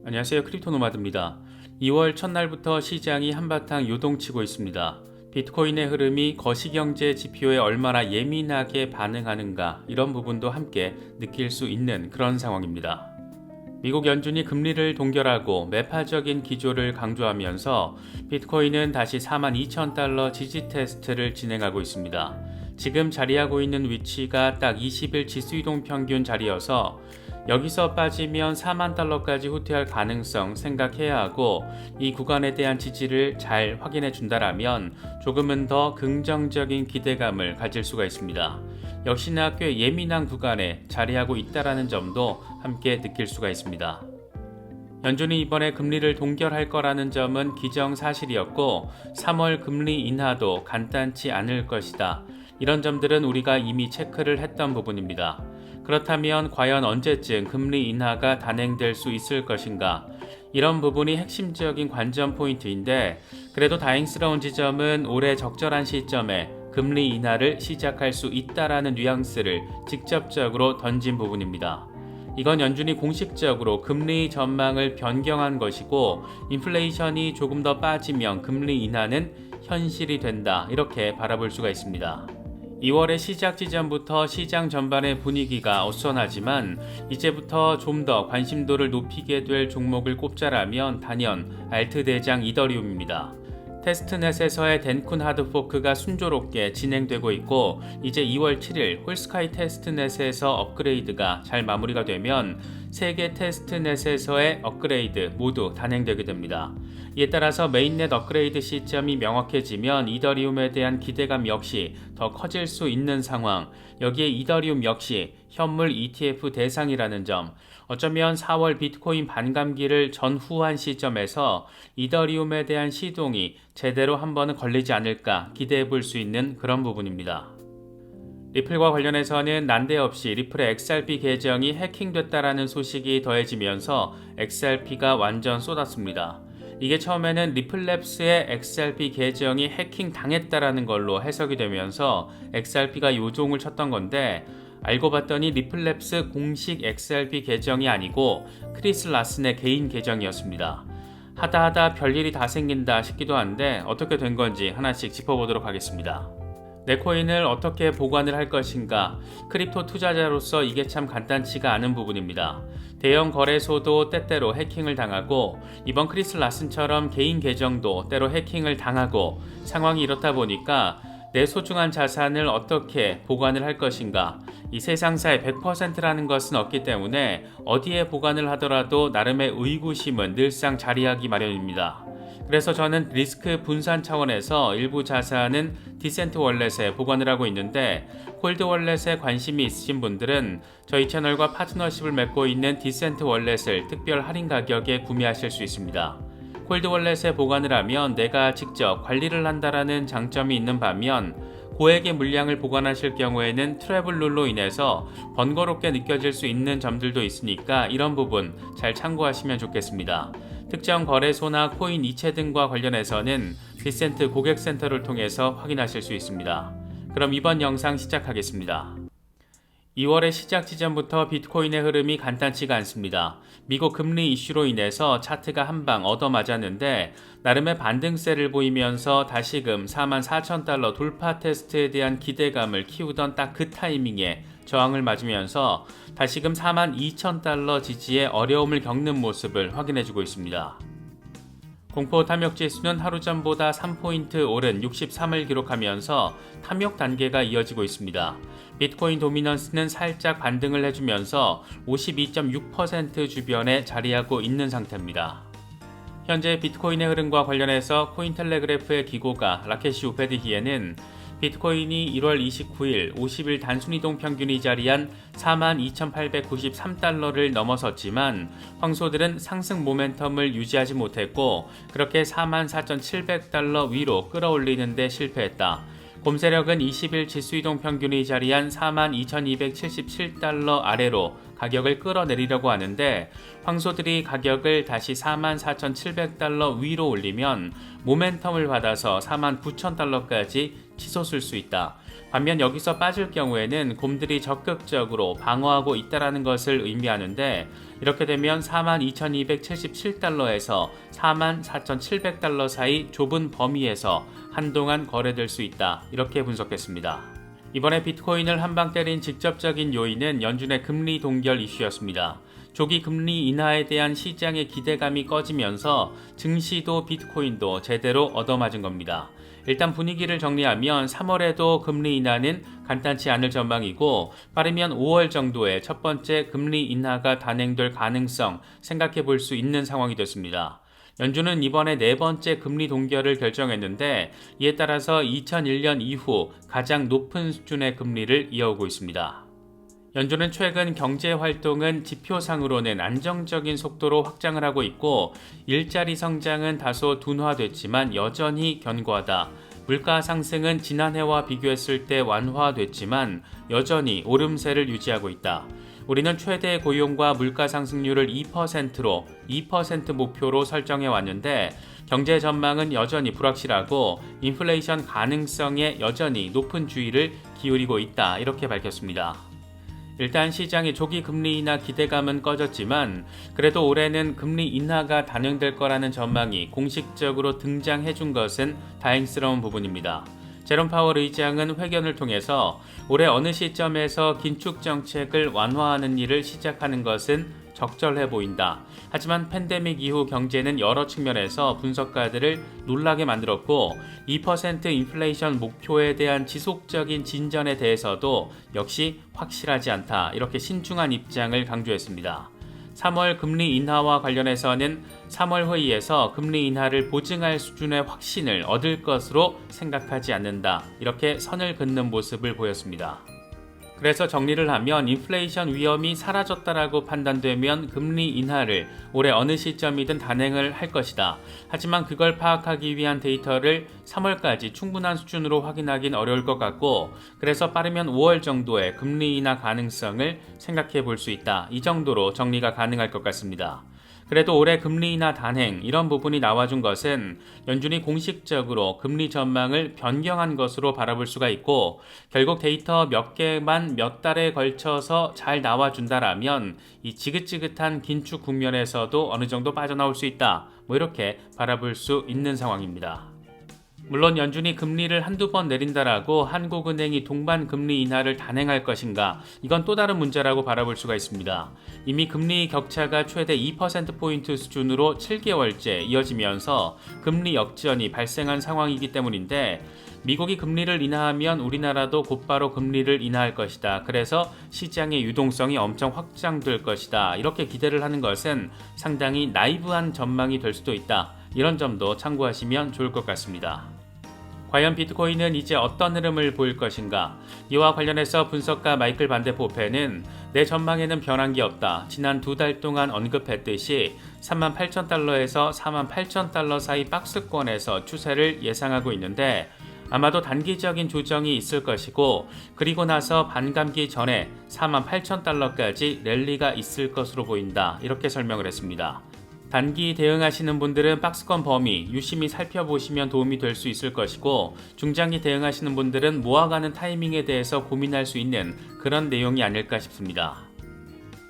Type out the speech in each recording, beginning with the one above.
안녕하세요. 크립토노마드입니다. 2월 첫날부터 시장이 한바탕 요동치고 있습니다. 비트코인의 흐름이 거시경제 지표에 얼마나 예민하게 반응하는가, 이런 부분도 함께 느낄 수 있는 그런 상황입니다. 미국 연준이 금리를 동결하고 매파적인 기조를 강조하면서 비트코인은 다시 42,000달러 지지 테스트를 진행하고 있습니다. 지금 자리하고 있는 위치가 딱 20일 지수이동 평균 자리여서 여기서 빠지면 4만 달러까지 후퇴할 가능성 생각해야 하고, 이 구간에 대한 지지를 잘 확인해 준다라면 조금은 더 긍정적인 기대감을 가질 수가 있습니다. 역시나 꽤 예민한 구간에 자리하고 있다라는 점도 함께 느낄 수가 있습니다. 연준이 이번에 금리를 동결할 거라는 점은 기정사실이었고 3월 금리 인하도 간단치 않을 것이다. 이런 점들은 우리가 이미 체크를 했던 부분입니다. 그렇다면 과연 언제쯤 금리 인하가 단행될 수 있을 것인가? 이런 부분이 핵심적인 관전 포인트인데, 그래도 다행스러운 지점은 올해 적절한 시점에 금리 인하를 시작할 수 있다라는 뉘앙스를 직접적으로 던진 부분입니다. 이건 연준이 공식적으로 금리 전망을 변경한 것이고, 인플레이션이 조금 더 빠지면 금리 인하는 현실이 된다, 이렇게 바라볼 수가 있습니다. 2월의 시작 지점부터 시장 전반의 분위기가 어수선하지만 이제부터 좀 더 관심도를 높이게 될 종목을 꼽자라면 단연 알트 대장 이더리움입니다. 테스트넷에서의 덴쿤 하드포크가 순조롭게 진행되고 있고, 이제 2월 7일 홀스카이 테스트넷에서 업그레이드가 잘 마무리가 되면 3개 테스트넷에서의 업그레이드 모두 단행되게 됩니다. 이에 따라서 메인넷 업그레이드 시점이 명확해지면 이더리움에 대한 기대감 역시 더 커질 수 있는 상황, 여기에 이더리움 역시 현물 ETF 대상이라는 점, 어쩌면 4월 비트코인 반감기를 전후한 시점에서 이더리움에 대한 시동이 제대로 한 번은 걸리지 않을까 기대해 볼 수 있는 그런 부분입니다. 리플과 관련해서는 난데없이 리플의 XRP 계정이 해킹됐다라는 소식이 더해지면서 XRP가 완전 쏟았습니다. 이게 처음에는 리플랩스의 XRP 계정이 해킹 당했다라는 걸로 해석이 되면서 XRP가 요종을 쳤던 건데, 알고 봤더니 리플랩스 공식 XRP 계정이 아니고 크리스 라슨의 개인 계정이었습니다. 하다 별일이 다 생긴다 싶기도 한데 어떻게 된 건지 하나씩 짚어보도록 하겠습니다. 내 코인을 어떻게 보관을 할 것인가? 크립토 투자자로서 이게 참 간단치가 않은 부분입니다. 대형 거래소도 때때로 해킹을 당하고, 이번 크리스 라슨처럼 개인 계정도 때로 해킹을 당하고, 상황이 이렇다 보니까 내 소중한 자산을 어떻게 보관을 할 것인가? 이 세상사의 100%라는 것은 없기 때문에 어디에 보관을 하더라도 나름의 의구심은 늘상 자리하기 마련입니다. 그래서 저는 리스크 분산 차원에서 일부 자산은 디센트 월렛에 보관을 하고 있는데, 콜드 월렛에 관심이 있으신 분들은 저희 채널과 파트너십을 맺고 있는 디센트 월렛을 특별 할인 가격에 구매하실 수 있습니다. 콜드 월렛에 보관을 하면 내가 직접 관리를 한다라는 장점이 있는 반면, 고액의 물량을 보관하실 경우에는 트래블 룰로 인해서 번거롭게 느껴질 수 있는 점들도 있으니까 이런 부분 잘 참고하시면 좋겠습니다. 특정 거래소나 코인 이체 등과 관련해서는 디센트 고객센터를 통해서 확인하실 수 있습니다. 그럼 이번 영상 시작하겠습니다. 2월의 시작 지점부터 비트코인의 흐름이 간단치가 않습니다. 미국 금리 이슈로 인해서 차트가 한방 얻어맞았는데 나름의 반등세를 보이면서 다시금 44,000달러 돌파 테스트에 대한 기대감을 키우던 딱 그 타이밍에 저항을 맞으면서 다시금 42,000달러 지지에 어려움을 겪는 모습을 확인해주고 있습니다. 공포 탐욕 지수는 하루 전보다 3포인트 오른 63을 기록하면서 탐욕 단계가 이어지고 있습니다. 비트코인 도미넌스는 살짝 반등을 해주면서 52.6% 주변에 자리하고 있는 상태입니다. 현재 비트코인의 흐름과 관련해서 코인텔레그래프의 기고가 라케시 우페디히에는 비트코인이 1월 29일 50일 단순이동 평균이 자리한 42,893달러를 넘어섰지만 황소들은 상승 모멘텀을 유지하지 못했고, 그렇게 44,700달러 위로 끌어올리는 데 실패했다. 곰세력은 20일 지수이동 평균이 자리한 42,277달러 아래로 가격을 끌어내리려고 하는데, 황소들이 가격을 다시 44,700달러 위로 올리면 모멘텀을 받아서 49,000달러까지 치솟을 수 있다. 반면 여기서 빠질 경우에는 곰들이 적극적으로 방어하고 있다는 것을 의미하는데, 이렇게 되면 42,277달러에서 44,700달러 사이 좁은 범위에서 한동안 거래될 수 있다. 이렇게 분석했습니다. 이번에 비트코인을 한방 때린 직접적인 요인은 연준의 금리 동결 이슈였습니다. 조기 금리 인하에 대한 시장의 기대감이 꺼지면서 증시도 비트코인도 제대로 얻어맞은 겁니다. 일단 분위기를 정리하면 3월에도 금리 인하는 간단치 않을 전망이고, 빠르면 5월 정도에 첫 번째 금리 인하가 단행될 가능성 생각해 볼 수 있는 상황이 됐습니다. 연준은 이번에 네 번째 금리 동결을 결정했는데, 이에 따라서 2001년 이후 가장 높은 수준의 금리를 이어오고 있습니다. 연준은 최근 경제 활동은 지표상으로는 안정적인 속도로 확장을 하고 있고, 일자리 성장은 다소 둔화됐지만 여전히 견고하다. 물가 상승은 지난해와 비교했을 때 완화됐지만 여전히 오름세를 유지하고 있다. 우리는 최대 고용과 물가 상승률을 2%로 2% 목표로 설정해 왔는데, 경제 전망은 여전히 불확실하고 인플레이션 가능성에 여전히 높은 주의를 기울이고 있다. 이렇게 밝혔습니다. 일단 시장의 조기 금리 인하 기대감은 꺼졌지만, 그래도 올해는 금리 인하가 단행될 거라는 전망이 공식적으로 등장해 준 것은 다행스러운 부분입니다. 제롬 파월 의장은 회견을 통해서 올해 어느 시점에서 긴축 정책을 완화하는 일을 시작하는 것은 적절해 보인다. 하지만 팬데믹 이후 경제는 여러 측면에서 분석가들을 놀라게 만들었고, 2% 인플레이션 목표에 대한 지속적인 진전에 대해서도 역시 확실하지 않다. 이렇게 신중한 입장을 강조했습니다. 3월 금리 인하와 관련해서는 3월 회의에서 금리 인하를 보증할 수준의 확신을 얻을 것으로 생각하지 않는다. 이렇게 선을 긋는 모습을 보였습니다. 그래서 정리를 하면 인플레이션 위험이 사라졌다라고 판단되면 금리 인하를 올해 어느 시점이든 단행을 할 것이다. 하지만 그걸 파악하기 위한 데이터를 3월까지 충분한 수준으로 확인하긴 어려울 것 같고, 그래서 빠르면 5월 정도의 금리 인하 가능성을 생각해 볼 수 있다. 이 정도로 정리가 가능할 것 같습니다. 그래도 올해 금리 인하 단행, 이런 부분이 나와준 것은 연준이 공식적으로 금리 전망을 변경한 것으로 바라볼 수가 있고, 결국 데이터 몇 개만 몇 달에 걸쳐서 잘 나와준다라면 이 지긋지긋한 긴축 국면에서도 어느 정도 빠져나올 수 있다. 이렇게 바라볼 수 있는 상황입니다. 물론 연준이 금리를 한두 번 내린다라고 한국은행이 동반 금리 인하를 단행할 것인가, 이건 또 다른 문제라고 바라볼 수가 있습니다. 이미 금리 격차가 최대 2%포인트 수준으로 7개월째 이어지면서 금리 역전이 발생한 상황이기 때문인데, 미국이 금리를 인하하면 우리나라도 곧바로 금리를 인하할 것이다. 그래서 시장의 유동성이 엄청 확장될 것이다. 이렇게 기대를 하는 것은 상당히 나이브한 전망이 될 수도 있다. 이런 점도 참고하시면 좋을 것 같습니다. 과연 비트코인은 이제 어떤 흐름을 보일 것인가? 이와 관련해서 분석가 마이클 반데포페는 내 전망에는 변한 게 없다. 지난 두 달 동안 언급했듯이 38,000달러에서 48,000달러 사이 박스권에서 추세를 예상하고 있는데, 아마도 단기적인 조정이 있을 것이고, 그리고 나서 반감기 전에 48,000달러까지 랠리가 있을 것으로 보인다. 이렇게 설명을 했습니다. 단기 대응하시는 분들은 박스권 범위 유심히 살펴보시면 도움이 될 수 있을 것이고, 중장기 대응하시는 분들은 모아가는 타이밍에 대해서 고민할 수 있는 그런 내용이 아닐까 싶습니다.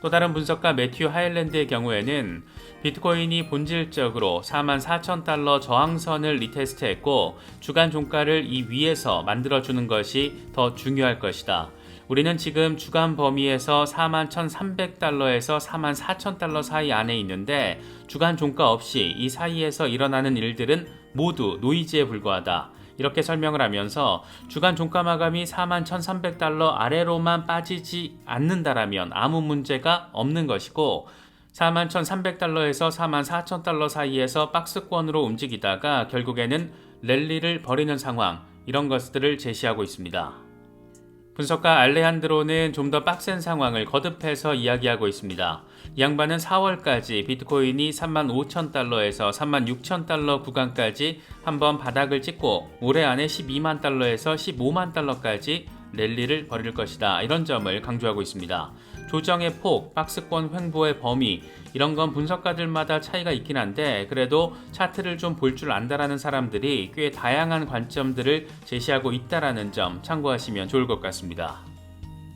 또 다른 분석가 매튜 하일랜드의 경우에는 비트코인이 본질적으로 44,000달러 저항선을 리테스트했고, 주간 종가를 이 위에서 만들어주는 것이 더 중요할 것이다. 우리는 지금 주간 범위에서 41,300달러에서 44,000달러 사이 안에 있는데, 주간 종가 없이 이 사이에서 일어나는 일들은 모두 노이즈에 불과하다. 이렇게 설명을 하면서 주간 종가 마감이 41,300달러 아래로만 빠지지 않는다라면 아무 문제가 없는 것이고, 41,300달러에서 44,000달러 사이에서 박스권으로 움직이다가 결국에는 랠리를 벌이는 상황, 이런 것들을 제시하고 있습니다. 분석가 알레한드로는 좀 더 빡센 상황을 거듭해서 이야기하고 있습니다. 이 양반은 4월까지 비트코인이 35,000달러에서 36,000달러 구간까지 한번 바닥을 찍고 올해 안에 12만 달러에서 15만 달러까지 랠리를 벌일 것이다. 이런 점을 강조하고 있습니다. 조정의 폭, 박스권 횡보의 범위 이런 건 분석가들마다 차이가 있긴 한데 그래도 차트를 좀 볼 줄 안다라는 사람들이 꽤 다양한 관점들을 제시하고 있다라는 점 참고하시면 좋을 것 같습니다.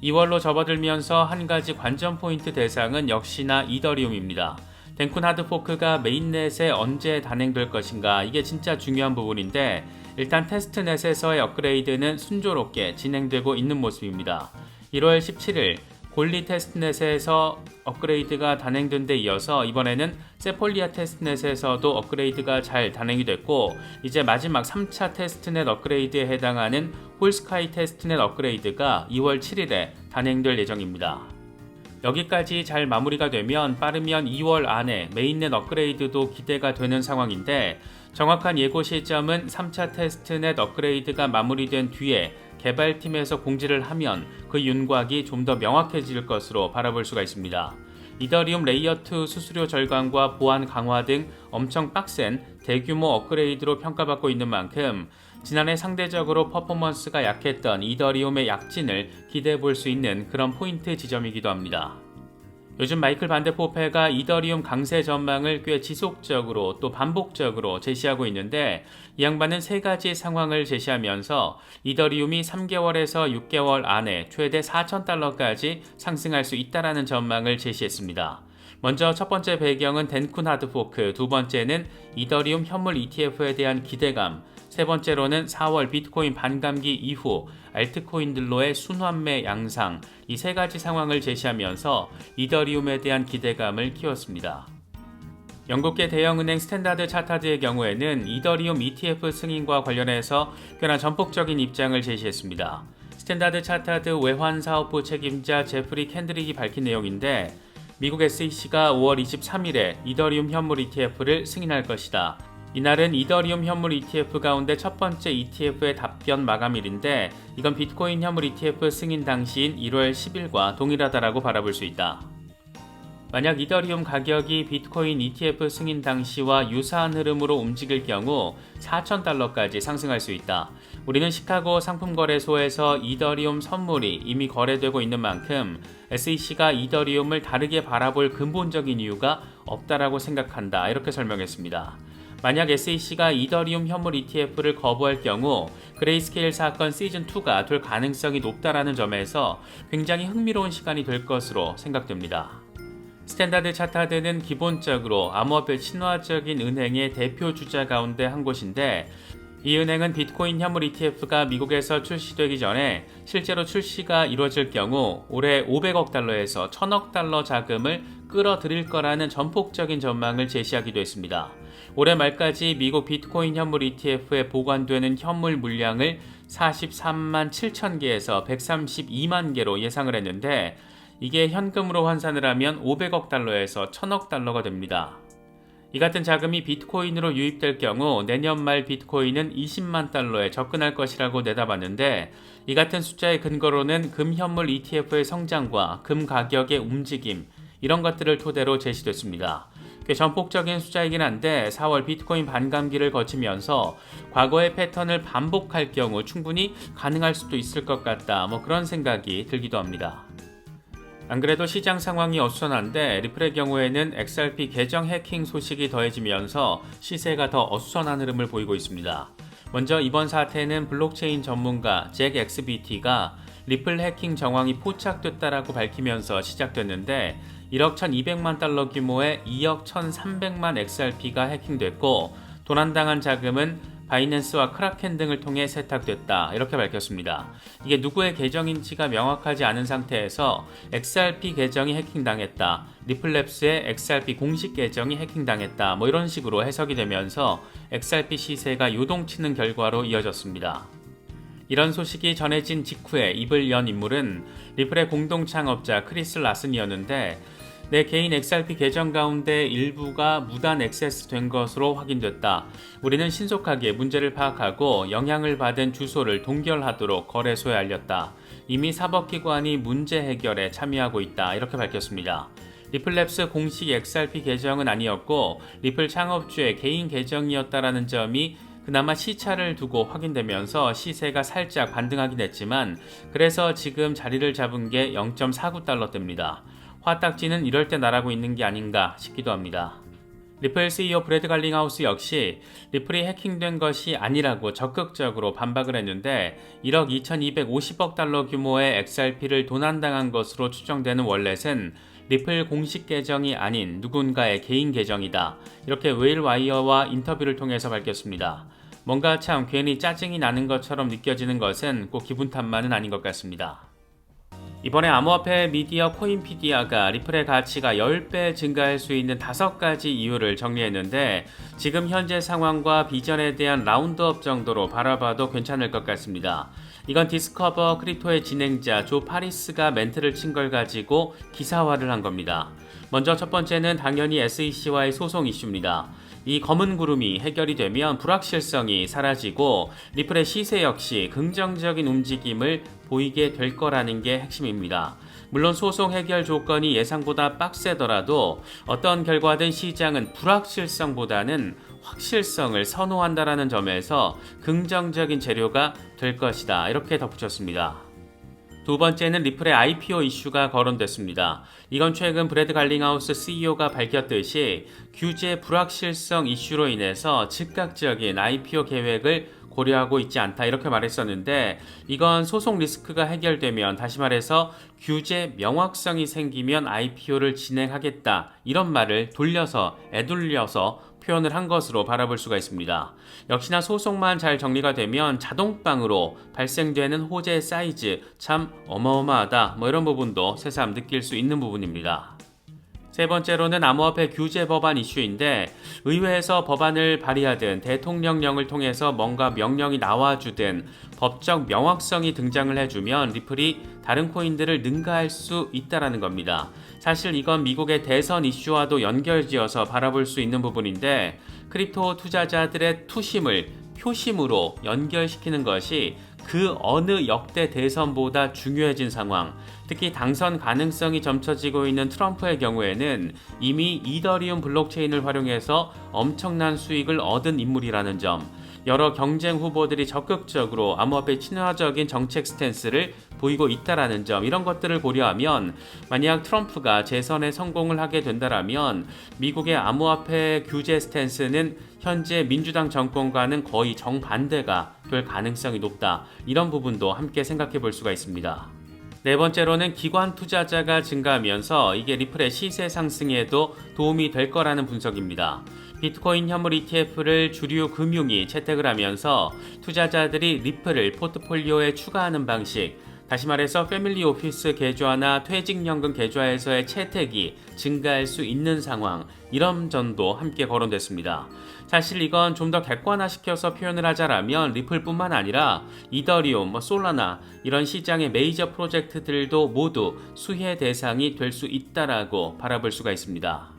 2월로 접어들면서 한 가지 관전 포인트 대상은 역시나 이더리움입니다. 덴쿤 하드포크가 메인넷에 언제 단행될 것인가 이게 진짜 중요한 부분인데 일단 테스트넷에서의 업그레이드는 순조롭게 진행되고 있는 모습입니다. 1월 17일 골리 테스트넷에서 업그레이드가 단행된 데 이어서 이번에는 세폴리아 테스트넷에서도 업그레이드가 잘 단행이 됐고 이제 마지막 3차 테스트넷 업그레이드에 해당하는 홀스카이 테스트넷 업그레이드가 2월 7일에 단행될 예정입니다. 여기까지 잘 마무리가 되면 빠르면 2월 안에 메인넷 업그레이드도 기대가 되는 상황인데 정확한 예고 시점은 3차 테스트넷 업그레이드가 마무리된 뒤에 개발팀에서 공지를 하면 그 윤곽이 좀 더 명확해질 것으로 바라볼 수가 있습니다. 이더리움 레이어2 수수료 절감과 보안 강화 등 엄청 빡센 대규모 업그레이드로 평가받고 있는 만큼 지난해 상대적으로 퍼포먼스가 약했던 이더리움의 약진을 기대해 볼 수 있는 그런 포인트 지점이기도 합니다. 요즘 마이클 반데포페가 이더리움 강세 전망을 꽤 지속적으로 또 반복적으로 제시하고 있는데 이 양반은 세 가지 상황을 제시하면서 이더리움이 3개월에서 6개월 안에 최대 4,000달러까지 상승할 수 있다는 전망을 제시했습니다. 먼저 첫 번째 배경은 덴쿤 하드포크, 두 번째는 이더리움 현물 ETF에 대한 기대감, 세 번째로는 4월 비트코인 반감기 이후 알트코인들로의 순환매 양상, 이 세 가지 상황을 제시하면서 이더리움에 대한 기대감을 키웠습니다. 영국계 대형은행 스탠다드 차타드의 경우에는 이더리움 ETF 승인과 관련해서 꽤나 전폭적인 입장을 제시했습니다. 스탠다드 차타드 외환사업부 책임자 제프리 캔드릭이 밝힌 내용인데 미국 SEC가 5월 23일에 이더리움 현물 ETF를 승인할 것이다. 이날은 이더리움 현물 ETF 가운데 첫 번째 ETF의 답변 마감일인데 이건 비트코인 현물 ETF 승인 당시인 1월 10일과 동일하다라고 바라볼 수 있다. 만약 이더리움 가격이 비트코인 ETF 승인 당시와 유사한 흐름으로 움직일 경우 4,000달러까지 상승할 수 있다. 우리는 시카고 상품거래소에서 이더리움 선물이 이미 거래되고 있는 만큼 SEC가 이더리움을 다르게 바라볼 근본적인 이유가 없다라고 생각한다. 이렇게 설명했습니다. 만약 SEC가 이더리움 현물 ETF를 거부할 경우 그레이스케일 사건 시즌2가 될 가능성이 높다라는 점에서 굉장히 흥미로운 시간이 될 것으로 생각됩니다. 스탠다드 차타드는 기본적으로 암호화폐 친화적인 은행의 대표 주자 가운데 한 곳인데 이 은행은 비트코인 현물 ETF가 미국에서 출시되기 전에 실제로 출시가 이루어질 경우 올해 500억 달러에서 1000억 달러 자금을 끌어들일 거라는 전폭적인 전망을 제시하기도 했습니다. 올해 말까지 미국 비트코인 현물 ETF에 보관되는 현물 물량을 43만 7천 개에서 132만 개로 예상을 했는데 이게 현금으로 환산을 하면 500억 달러에서 1000억 달러가 됩니다. 이 같은 자금이 비트코인으로 유입될 경우 내년 말 비트코인은 20만 달러에 접근할 것이라고 내다봤는데 이 같은 숫자의 근거로는 금 현물 ETF의 성장과 금 가격의 움직임 이런 것들을 토대로 제시됐습니다. 꽤 전폭적인 숫자이긴 한데 4월 비트코인 반감기를 거치면서 과거의 패턴을 반복할 경우 충분히 가능할 수도 있을 것 같다. 그런 생각이 들기도 합니다. 안 그래도 시장 상황이 어수선한데 리플의 경우에는 XRP 계정 해킹 소식이 더해지면서 시세가 더 어수선한 흐름을 보이고 있습니다. 먼저 이번 사태는 블록체인 전문가 잭 XBT가 리플 해킹 정황이 포착됐다라고 밝히면서 시작됐는데 1억 1200만 달러 규모의 2억 1300만 XRP가 해킹됐고 도난당한 자금은 바이낸스와 크라켄 등을 통해 세탁됐다 이렇게 밝혔습니다. 이게 누구의 계정인지가 명확하지 않은 상태에서 XRP 계정이 해킹당했다, 리플랩스의 XRP 공식 계정이 해킹당했다 이런 식으로 해석이 되면서 XRP 시세가 요동치는 결과로 이어졌습니다. 이런 소식이 전해진 직후에 입을 연 인물은 리플의 공동 창업자 크리스 라슨이었는데 내 개인 XRP 계정 가운데 일부가 무단 액세스된 것으로 확인됐다. 우리는 신속하게 문제를 파악하고 영향을 받은 주소를 동결하도록 거래소에 알렸다. 이미 사법기관이 문제 해결에 참여하고 있다. 이렇게 밝혔습니다. 리플랩스 공식 XRP 계정은 아니었고 리플 창업주의 개인 계정이었다라는 점이 그나마 시차를 두고 확인되면서 시세가 살짝 반등하긴 했지만 그래서 지금 자리를 잡은 게 0.49달러대입니다. 화딱지는 이럴 때 날아고 있는 게 아닌가 싶기도 합니다. 리플 CEO 브래드 갈링하우스 역시 리플이 해킹된 것이 아니라고 적극적으로 반박을 했는데 1억 2250억 달러 규모의 XRP를 도난당한 것으로 추정되는 월렛은 리플 공식 계정이 아닌 누군가의 개인 계정이다. 이렇게 웨일와이어와 인터뷰를 통해서 밝혔습니다. 뭔가 참 괜히 짜증이 나는 것처럼 느껴지는 것은 꼭 기분 탓만은 아닌 것 같습니다. 이번에 암호화폐 미디어 코인피디아가 리플의 가치가 10배 증가할 수 있는 5가지 이유를 정리했는데 지금 현재 상황과 비전에 대한 라운드업 정도로 바라봐도 괜찮을 것 같습니다. 이건 디스커버 크립토의 진행자 조 파리스가 멘트를 친 걸 가지고 기사화를 한 겁니다. 먼저 첫 번째는 당연히 SEC와의 소송 이슈입니다. 이 검은 구름이 해결이 되면 불확실성이 사라지고 리플의 시세 역시 긍정적인 움직임을 보이게 될 거라는 게 핵심입니다. 물론 소송 해결 조건이 예상보다 빡세더라도 어떤 결과든 시장은 불확실성보다는 확실성을 선호한다라는 점에서 긍정적인 재료가 될 것이다. 이렇게 덧붙였습니다. 두 번째는 리플의 IPO 이슈가 거론됐습니다. 이건 최근 브래드 갈링하우스 CEO가 밝혔듯이 규제 불확실성 이슈로 인해서 즉각적인 IPO 계획을 고려하고 있지 않다 이렇게 말했었는데 이건 소송 리스크가 해결되면 다시 말해서 규제 명확성이 생기면 IPO를 진행하겠다 이런 말을 애둘려서 표현을 한 것으로 바라볼 수가 있습니다. 역시나 소송만 잘 정리가 되면 자동방으로 발생되는 호재 사이즈 참 어마어마하다 이런 부분도 새삼 느낄 수 있는 부분입니다. 세 번째로는 암호화폐 규제 법안 이슈인데 의회에서 법안을 발의하든 대통령령을 통해서 뭔가 명령이 나와주든 법적 명확성이 등장을 해주면 리플이 다른 코인들을 능가할 수 있다는 겁니다. 사실 이건 미국의 대선 이슈와도 연결지어서 바라볼 수 있는 부분인데 크립토 투자자들의 투심을 표심으로 연결시키는 것이 그 어느 역대 대선보다 중요해진 상황, 특히 당선 가능성이 점쳐지고 있는 트럼프의 경우에는 이미 이더리움 블록체인을 활용해서 엄청난 수익을 얻은 인물이라는 점, 여러 경쟁 후보들이 적극적으로 암호화폐 친화적인 정책 스탠스를 보이고 있다라는 점, 이런 것들을 고려하면 만약 트럼프가 재선에 성공을 하게 된다라면 미국의 암호화폐 규제 스탠스는 현재 민주당 정권과는 거의 정반대가 될 가능성이 높다. 이런 부분도 함께 생각해 볼 수가 있습니다. 네 번째로는 기관 투자자가 증가하면서 이게 리플의 시세 상승에도 도움이 될 거라는 분석입니다. 비트코인 현물 ETF를 주류 금융이 채택을 하면서 투자자들이 리플을 포트폴리오에 추가하는 방식, 다시 말해서 패밀리 오피스 계좌나 퇴직연금 계좌에서의 채택이 증가할 수 있는 상황, 이런 점도 함께 거론됐습니다. 사실 이건 좀 더 객관화시켜서 표현을 하자라면 리플뿐만 아니라 이더리움, 솔라나 이런 시장의 메이저 프로젝트들도 모두 수혜 대상이 될 수 있다라고 바라볼 수가 있습니다.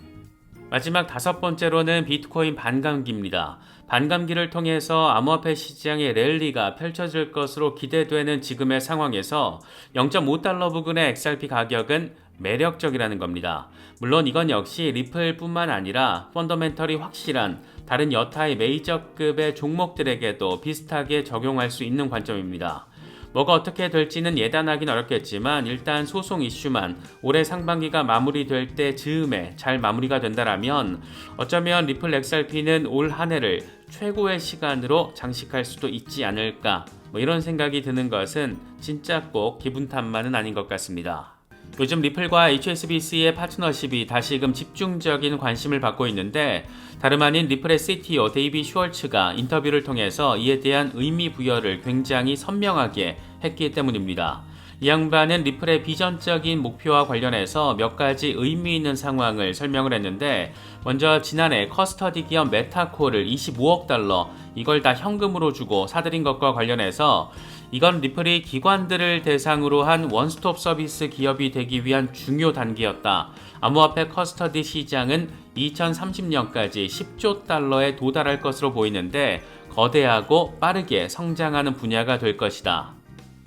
마지막 다섯 번째로는 비트코인 반감기입니다. 반감기를 통해서 암호화폐 시장의 랠리가 펼쳐질 것으로 기대되는 지금의 상황에서 0.5달러 부근의 XRP 가격은 매력적이라는 겁니다. 물론 이건 역시 리플뿐만 아니라 펀더멘털이 확실한 다른 여타의 메이저급의 종목들에게도 비슷하게 적용할 수 있는 관점입니다. 뭐가 어떻게 될지는 예단하긴 어렵겠지만 일단 소송 이슈만 올해 상반기가 마무리될 때 즈음에 잘 마무리가 된다라면 어쩌면 리플 XRP는 올 한 해를 최고의 시간으로 장식할 수도 있지 않을까, 이런 생각이 드는 것은 진짜 꼭 기분 탓만은 아닌 것 같습니다. 요즘 리플과 HSBC의 파트너십이 다시금 집중적인 관심을 받고 있는데 다름 아닌 리플의 CTO 데이비 슈월츠가 인터뷰를 통해서 이에 대한 의미 부여를 굉장히 선명하게 했기 때문입니다. 이 양반은 리플의 비전적인 목표와 관련해서 몇 가지 의미 있는 상황을 설명을 했는데 먼저 지난해 커스터디 기업 메타코를 25억 달러 이걸 다 현금으로 주고 사들인 것과 관련해서 이건 리플이 기관들을 대상으로 한 원스톱 서비스 기업이 되기 위한 중요 단계였다. 암호화폐 커스터디 시장은 2030년까지 10조 달러에 도달할 것으로 보이는데 거대하고 빠르게 성장하는 분야가 될 것이다.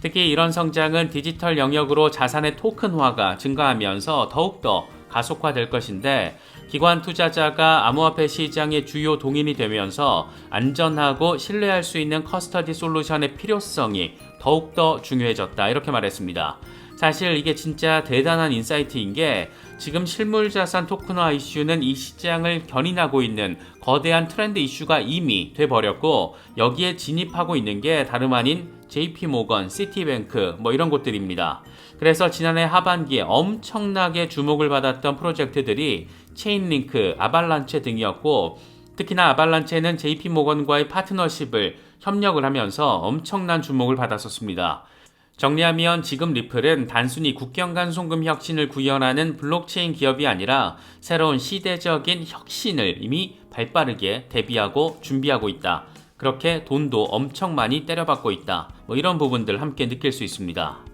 특히 이런 성장은 디지털 영역으로 자산의 토큰화가 증가하면서 더욱더 가속화될 것인데 기관 투자자가 암호화폐 시장의 주요 동인이 되면서 안전하고 신뢰할 수 있는 커스터디 솔루션의 필요성이 더욱더 중요해졌다 이렇게 말했습니다. 사실 이게 진짜 대단한 인사이트인 게 지금 실물자산 토큰화 이슈는 이 시장을 견인하고 있는 거대한 트렌드 이슈가 이미 돼버렸고 여기에 진입하고 있는 게 다름 아닌 JP모건, 시티뱅크 이런 곳들입니다. 그래서 지난해 하반기에 엄청나게 주목을 받았던 프로젝트들이 체인링크, 아발란체 등이었고 특히나 아발란체는 JP모건과의 파트너십을 협력을 하면서 엄청난 주목을 받았었습니다. 정리하면 지금 리플은 단순히 국경 간 송금 혁신을 구현하는 블록체인 기업이 아니라 새로운 시대적인 혁신을 이미 발빠르게 대비하고 준비하고 있다. 그렇게 돈도 엄청 많이 때려받고 있다. 이런 부분들 함께 느낄 수 있습니다.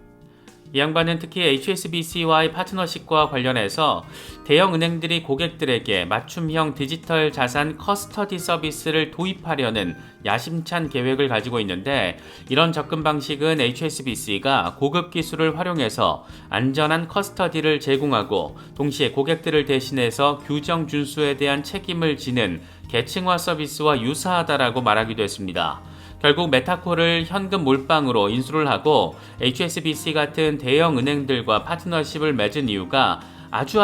이 양반은 특히 HSBC와의 파트너십과 관련해서 대형 은행들이 고객들에게 맞춤형 디지털 자산 커스터디 서비스를 도입하려는 야심찬 계획을 가지고 있는데 이런 접근 방식은 HSBC가 고급 기술을 활용해서 안전한 커스터디를 제공하고 동시에 고객들을 대신해서 규정 준수에 대한 책임을 지는 계층화 서비스와 유사하다라고 말하기도 했습니다. 결국 메타코를 현금 몰빵으로 인수를 하고 HSBC 같은 대형 은행들과 파트너십을 맺은 이유가 아주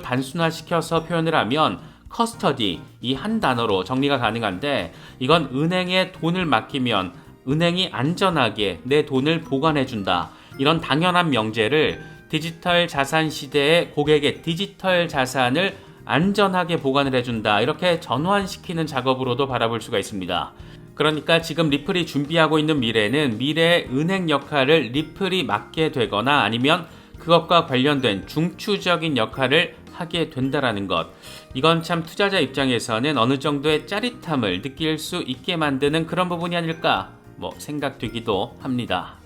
단순화시켜서 표현을 하면 커스터디 이 한 단어로 정리가 가능한데 이건 은행에 돈을 맡기면 은행이 안전하게 내 돈을 보관해준다. 이런 당연한 명제를 디지털 자산 시대의 고객의 디지털 자산을 안전하게 보관을 해준다. 이렇게 전환시키는 작업으로도 바라볼 수가 있습니다. 그러니까 지금 리플이 준비하고 있는 미래는 미래의 은행 역할을 리플이 맡게 되거나 아니면 그것과 관련된 중추적인 역할을 하게 된다라는 것. 이건 참 투자자 입장에서는 어느 정도의 짜릿함을 느낄 수 있게 만드는 그런 부분이 아닐까 생각되기도 합니다.